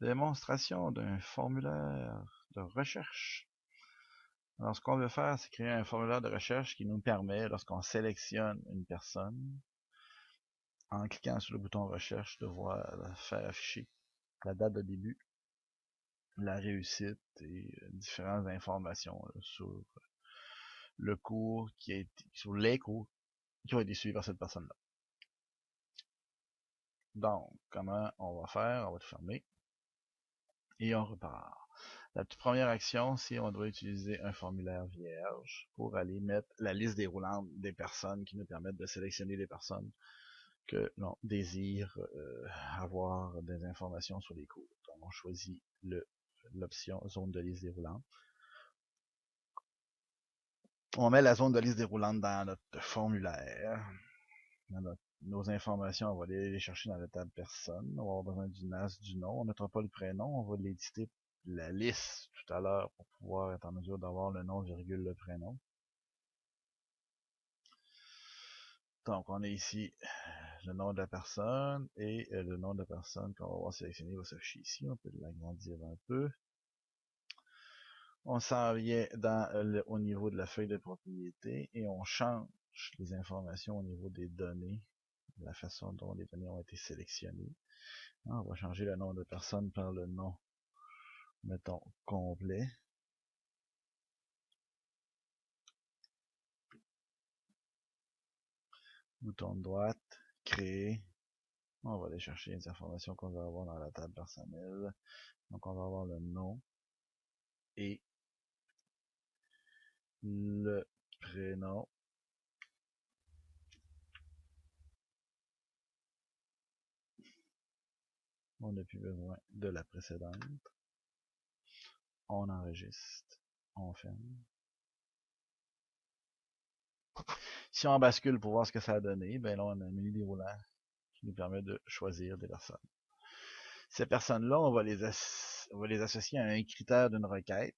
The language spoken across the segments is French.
Démonstration d'un formulaire de recherche. Alors, ce qu'on veut faire, c'est créer un formulaire de recherche qui nous permet, lorsqu'on sélectionne une personne, en cliquant sur le bouton recherche, de faire afficher la date de début, la réussite et différentes informations sur le cours sur les cours qui ont été suivis par cette personne-là. Donc, comment on va faire? On va tout fermer et on repart. La toute première action, c'est on doit utiliser un formulaire vierge pour aller mettre la liste déroulante des personnes qui nous permettent de sélectionner les personnes que l'on désire avoir des informations sur les cours. Donc, on choisit l'option zone de liste déroulante. On met la zone de liste déroulante dans notre formulaire. Dans nos informations, on va aller les chercher dans la table personne. On va avoir besoin du NAS, du nom. On ne mettra pas le prénom, on va l'éditer la liste tout à l'heure pour pouvoir être en mesure d'avoir le nom, virgule, le prénom. Donc, on a ici le nom de la personne et le nom de la personne qu'on va avoir sélectionné va s'afficher ici. On peut l'agrandir un peu. On s'en vient au niveau de la feuille de propriété et on change les informations au niveau des données, la façon dont les données ont été sélectionnées. On va changer le nom de personne par le nom, mettons, complet. Bouton de droite, créer. On va aller chercher les informations qu'on va avoir dans la table personnelle. Donc on va avoir le nom et le prénom. On n'a plus besoin de la précédente. On enregistre. On ferme. Si on bascule pour voir ce que ça a donné, ben là on a un menu déroulant qui nous permet de choisir des personnes. Ces personnes-là, on va les associer à un critère d'une requête.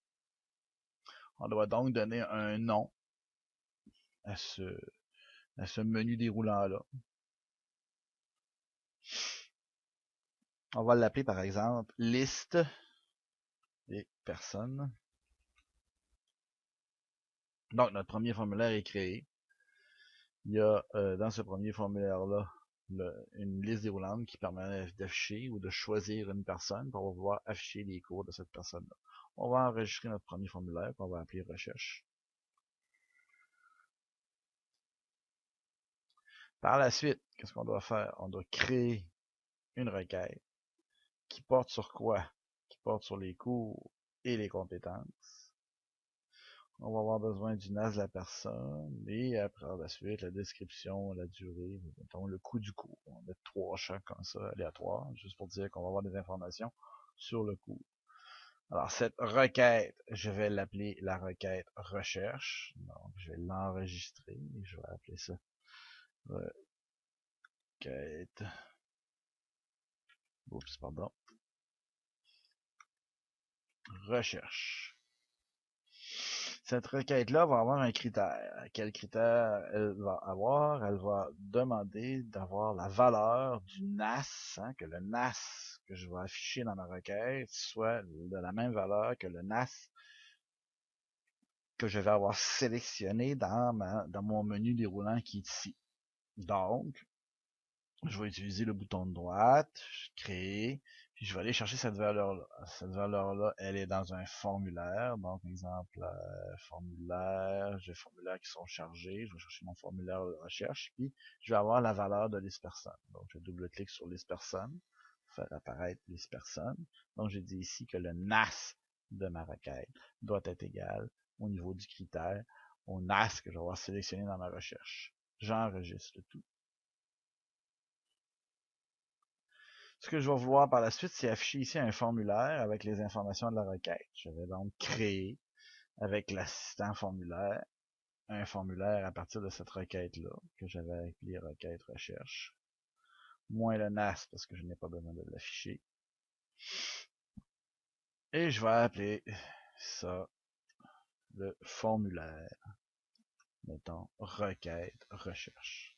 On doit donc donner un nom à ce menu déroulant-là. On va l'appeler par exemple liste des personnes. Donc notre premier formulaire est créé. Il y a dans ce premier formulaire-là une liste déroulante qui permet d'afficher ou de choisir une personne pour pouvoir afficher les cours de cette personne-là. On va enregistrer notre premier formulaire qu'on va appeler recherche. Par la suite, qu'est-ce qu'on doit faire? On doit créer une requête qui porte sur quoi? Qui porte sur les cours et les compétences. On va avoir besoin du NAS de la personne et après la suite, la description, la durée, mettons le coût du cours. On va mettre 3 champs comme ça, aléatoires, juste pour dire qu'on va avoir des informations sur le cours. Alors, cette requête, je vais l'appeler la requête recherche. Donc, je vais l'enregistrer et je vais appeler ça requête. Oups, pardon. Recherche. Cette requête-là va avoir un critère. Quel critère elle va avoir? Elle va demander d'avoir la valeur du NAS, que le NAS que je vais afficher dans ma requête soit de la même valeur que le NAS que je vais avoir sélectionné dans mon menu déroulant qui est ici. Donc, je vais utiliser le bouton de droite, créer, puis je vais aller chercher cette valeur-là. Cette valeur-là, elle est dans un formulaire. Donc, exemple, formulaire, j'ai des formulaires qui sont chargés. Je vais chercher mon formulaire de recherche, puis je vais avoir la valeur de liste personne. Donc, je double-clique sur liste personne, faire apparaître liste personne. Donc, j'ai dit ici que le NAS de ma requête doit être égal au niveau du critère, au NAS que je vais avoir sélectionné dans ma recherche. J'enregistre le tout. Ce que je vais vouloir par la suite, c'est afficher ici un formulaire avec les informations de la requête. Je vais donc créer avec l'assistant formulaire un formulaire à partir de cette requête-là, que j'avais appelé requête recherche, moins le NAS parce que je n'ai pas besoin de l'afficher. Et je vais appeler ça le formulaire, mettons requête recherche.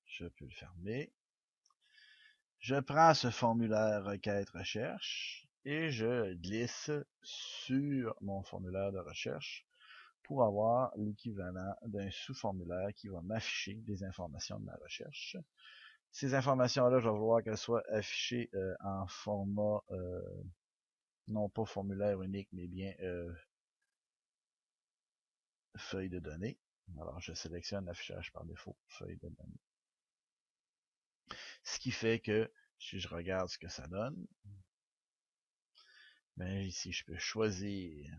Je peux le fermer. Je prends ce formulaire requête recherche et je glisse sur mon formulaire de recherche pour avoir l'équivalent d'un sous-formulaire qui va m'afficher des informations de ma recherche. Ces informations-là, je vais vouloir qu'elles soient affichées en format, non pas formulaire unique, mais bien feuille de données. Alors, je sélectionne l'affichage par défaut, feuille de données. Ce qui fait que, si je regarde ce que ça donne, ben ici, je peux choisir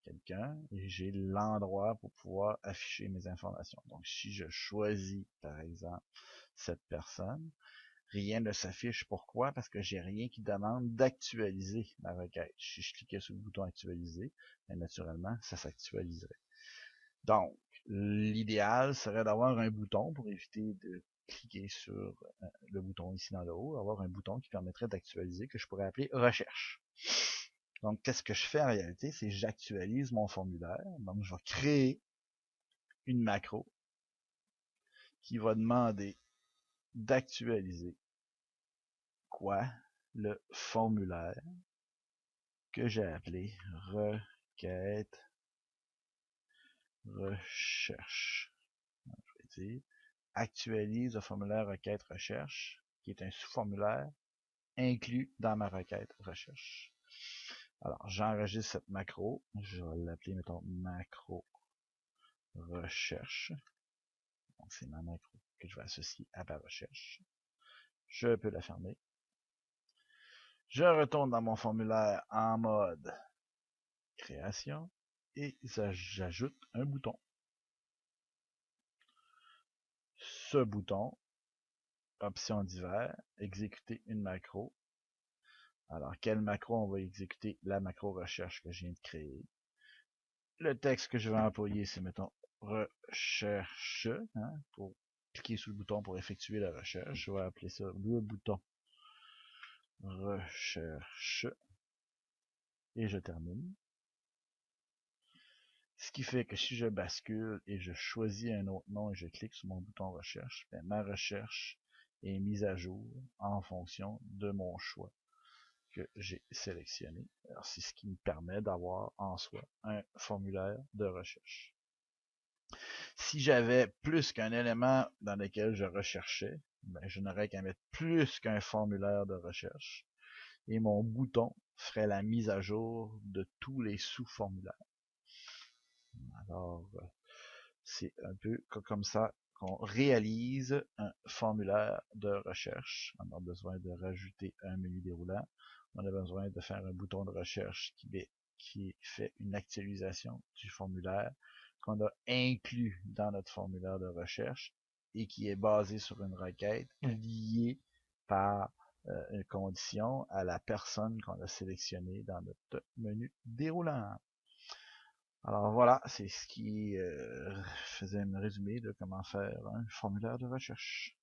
quelqu'un et j'ai l'endroit pour pouvoir afficher mes informations. Donc, si je choisis, par exemple, cette personne, rien ne s'affiche. Pourquoi? Parce que j'ai rien qui demande d'actualiser ma requête. Si je cliquais sur le bouton actualiser, bien, naturellement, ça s'actualiserait. Donc, l'idéal serait d'avoir un bouton pour éviter de cliquer sur le bouton ici dans le haut, avoir un bouton qui permettrait d'actualiser que je pourrais appeler recherche. Donc, qu'est-ce que je fais en réalité? C'est que j'actualise mon formulaire. Donc, je vais créer une macro qui va demander d'actualiser quoi? Le formulaire que j'ai appelé requête recherche. Donc, je vais dire actualise le formulaire requête recherche, qui est un sous-formulaire inclus dans ma requête recherche. Alors, j'enregistre cette macro. Je vais l'appeler, mettons, macro recherche. Donc, c'est ma macro que je vais associer à ma recherche. Je peux la fermer. Je retourne dans mon formulaire en mode création et j'ajoute un bouton. Ce bouton, option divers, exécuter une macro. Alors, quelle macro on va exécuter? La macro recherche que je viens de créer. Le texte que je vais employer, c'est, mettons, recherche, hein, pour cliquer sur le bouton pour effectuer la recherche. Je vais appeler ça le bouton recherche. Et je termine. Ce qui fait que si je bascule et je choisis un autre nom et je clique sur mon bouton recherche, bien, ma recherche est mise à jour en fonction de mon choix que j'ai sélectionné. Alors, c'est ce qui me permet d'avoir en soi un formulaire de recherche. Si j'avais plus qu'un élément dans lequel je recherchais, ben, je n'aurais qu'à mettre plus qu'un formulaire de recherche et mon bouton ferait la mise à jour de tous les sous-formulaires. Alors, c'est un peu comme ça qu'on réalise un formulaire de recherche. On a besoin de rajouter un menu déroulant. On a besoin de faire un bouton de recherche qui fait une actualisation du formulaire qu'on a inclus dans notre formulaire de recherche et qui est basé sur une requête liée par une condition à la personne qu'on a sélectionnée dans notre menu déroulant. Alors voilà, c'est ce qui faisait un résumé de comment faire un formulaire de recherche.